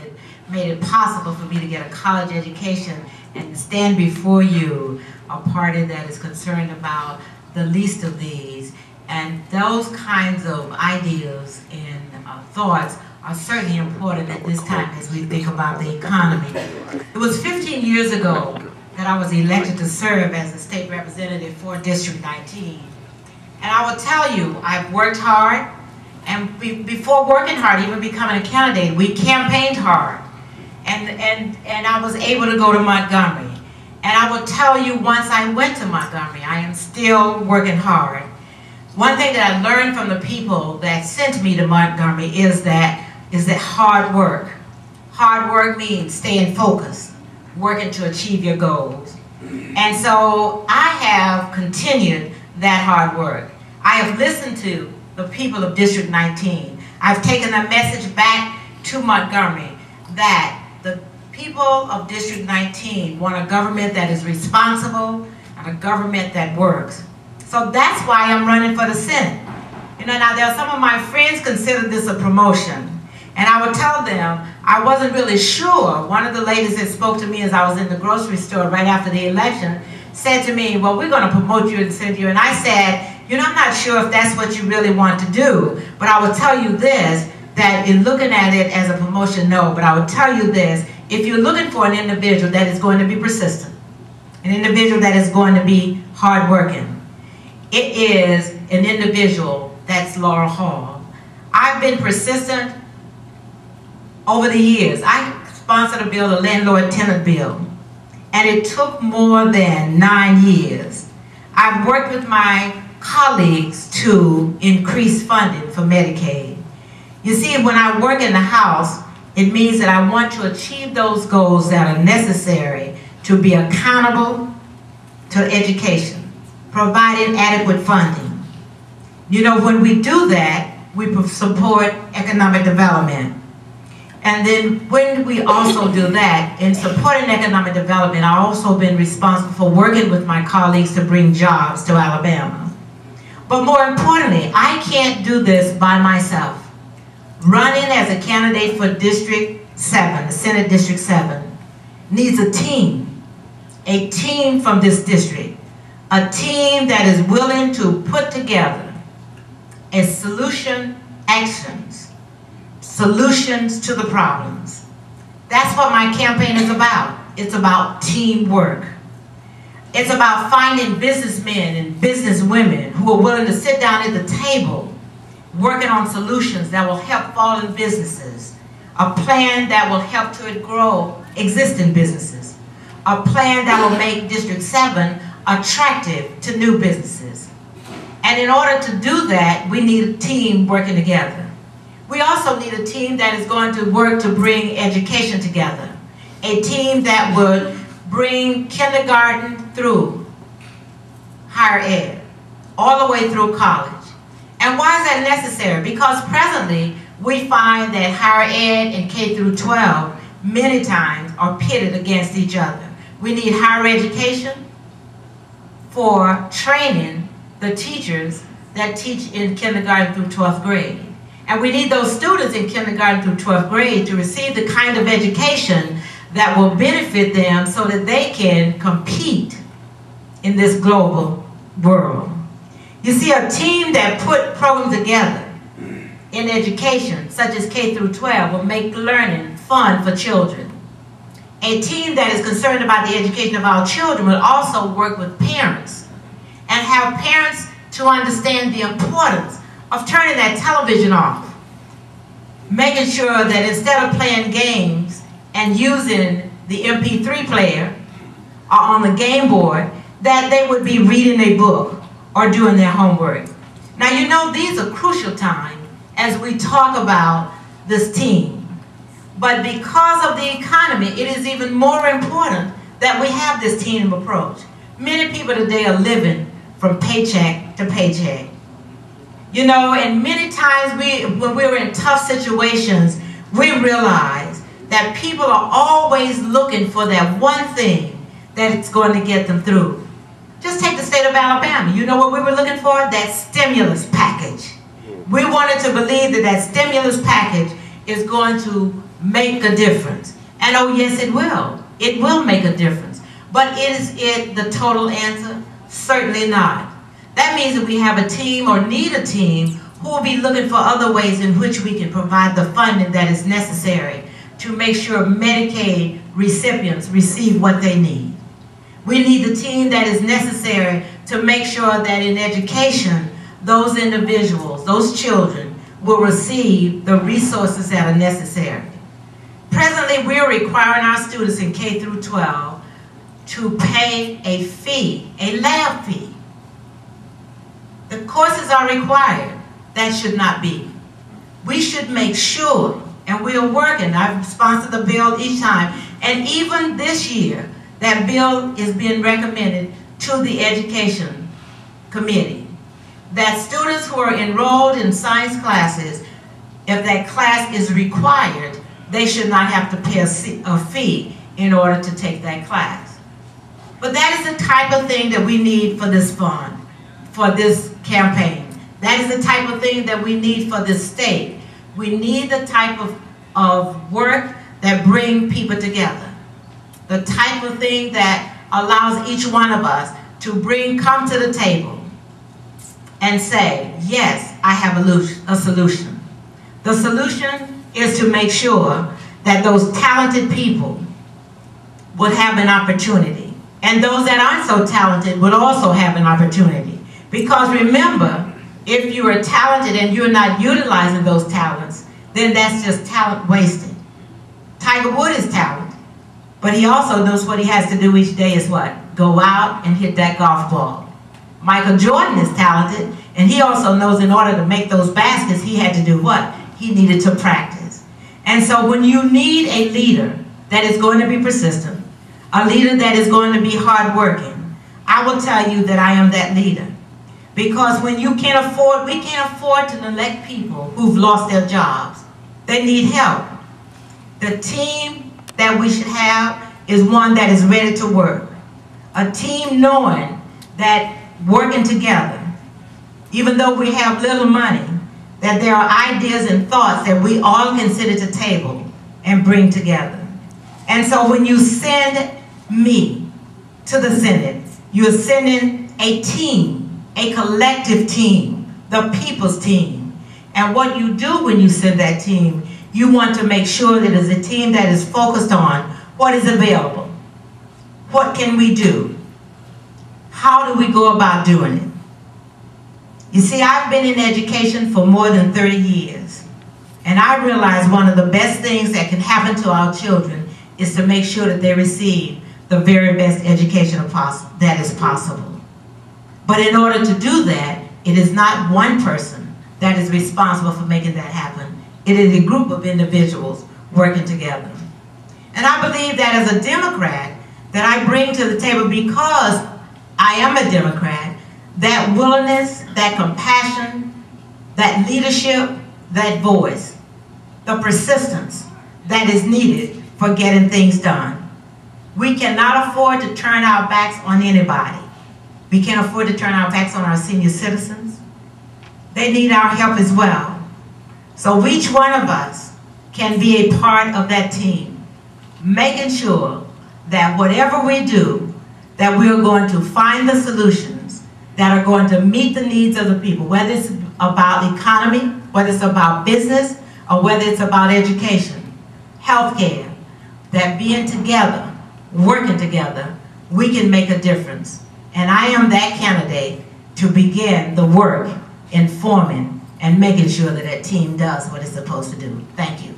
it made it possible for me to get a college education and stand before you, a party that is concerned about the least of these. And those kinds of ideas and thoughts are certainly important at this time as we think about the economy. It was 15 years ago that I was elected to serve as a state representative for District 19. And I will tell you, I've worked hard, and before working hard, even becoming a candidate, we campaigned hard. And I was able to go to Montgomery. And I will tell you, once I went to Montgomery, I am still working hard. One thing that I learned from the people that sent me to Montgomery is that hard work. Hard work means staying focused, working to achieve your goals. And so I have continued that hard work. I have listened to the people of District 19. I've taken a message back to Montgomery that the people of District 19 want a government that is responsible and a government that works. So that's why I'm running for the Senate. You know, now there are some of my friends consider this a promotion. And I would tell them, I wasn't really sure. One of the ladies that spoke to me as I was in the grocery store right after the election said to me, well, we're going to promote you and send you. And I said, you know, I'm not sure if that's what you really want to do. But I will tell you this, that in looking at it as a promotion, no. But I will tell you this, if you're looking for an individual that is going to be persistent, an individual that is going to be hardworking, it is an individual that's Laurel Hall. I've been persistent over the years. I sponsored a bill, a landlord-tenant bill, and it took more than 9 years. I've worked with my colleagues to increase funding for Medicaid. You see, when I work in the House, it means that I want to achieve those goals that are necessary to be accountable to education, providing adequate funding. You know, when we do that, we support economic development. And then when we also do that, in supporting economic development, I've also been responsible for working with my colleagues to bring jobs to Alabama. But more importantly, I can't do this by myself. Running as a candidate for District 7, the Senate District 7, needs a team from this district, a team that is willing to put together a solutions to the problems. That's what my campaign is about. It's about teamwork. It's about finding businessmen and businesswomen who are willing to sit down at the table working on solutions that will help fallen businesses, a plan that will help to grow existing businesses, a plan that will make District 7 attractive to new businesses. And in order to do that, we need a team working together. We also need a team that is going to work to bring education together, a team that would bring kindergarten through higher ed, all the way through college. And why is that necessary? Because presently, we find that higher ed and K through 12 many times are pitted against each other. We need higher education for training the teachers that teach in kindergarten through 12th grade. And we need those students in kindergarten through 12th grade to receive the kind of education that will benefit them so that they can compete in this global world. You see, a team that put programs together in education, such as K through 12, will make learning fun for children. A team that is concerned about the education of our children will also work with parents and have parents to understand the importance of turning that television off, making sure that instead of playing games and using the MP3 player or on the game board, that they would be reading a book or doing their homework. Now, you know, these are crucial times as we talk about this team. But because of the economy, it is even more important that we have this team approach. Many people today are living from paycheck to paycheck. You know, and many times when we're in tough situations, we realize that people are always looking for that one thing that's going to get them through. Just take the state of Alabama. You know what we were looking for? That stimulus package. We wanted to believe that that stimulus package is going to make a difference? And oh yes, it will. It will make a difference. But is it the total answer? Certainly not. That means that we have a team or need a team who will be looking for other ways in which we can provide the funding that is necessary to make sure Medicaid recipients receive what they need. We need the team that is necessary to make sure that in education, those individuals, those children, will receive the resources that are necessary. Presently, we are requiring our students in K through 12 to pay a fee, a lab fee. The courses are required. That should not be. We should make sure, and we are working, I've sponsored the bill each time, and even this year, that bill is being recommended to the Education Committee, that students who are enrolled in science classes, if that class is required, they should not have to pay a fee in order to take that class. But that is the type of thing that we need for this fund, for this campaign. That is the type of thing that we need for this state. We need the type of work that bring people together. The type of thing that allows each one of us to come to the table and say, yes, I have a solution. The solution is to make sure that those talented people would have an opportunity. And those that aren't so talented would also have an opportunity. Because remember, if you are talented and you're not utilizing those talents, then that's just talent wasted. Tiger Woods is talented, but he also knows what he has to do each day is what? Go out and hit that golf ball. Michael Jordan is talented, and he also knows in order to make those baskets, he had to do what? He needed to practice. And so when you need a leader that is going to be persistent, a leader that is going to be hardworking, I will tell you that I am that leader. Because when we can't afford to neglect people who've lost their jobs. They need help. The team that we should have is one that is ready to work. A team knowing that working together, even though we have little money, that there are ideas and thoughts that we all can sit at the table and bring together. And so when you send me to the Senate, you're sending a team, a collective team, the people's team. And what you do when you send that team, you want to make sure that it's a team that is focused on what is available. What can we do? How do we go about doing it? You see, I've been in education for more than 30 years. And I realize one of the best things that can happen to our children is to make sure that they receive the very best education that is possible. But in order to do that, it is not one person that is responsible for making that happen. It is a group of individuals working together. And I believe that as a Democrat, that I bring to the table, because I am a Democrat, that willingness, that compassion, that leadership, that voice, the persistence that is needed for getting things done. We cannot afford to turn our backs on anybody. We can't afford to turn our backs on our senior citizens. They need our help as well. So each one of us can be a part of that team, making sure that whatever we do, that we are going to find the solutions that are going to meet the needs of the people, whether it's about economy, whether it's about business, or whether it's about education, healthcare, that being together, working together, we can make a difference. And I am that candidate to begin the work in forming and making sure that that team does what it's supposed to do. Thank you.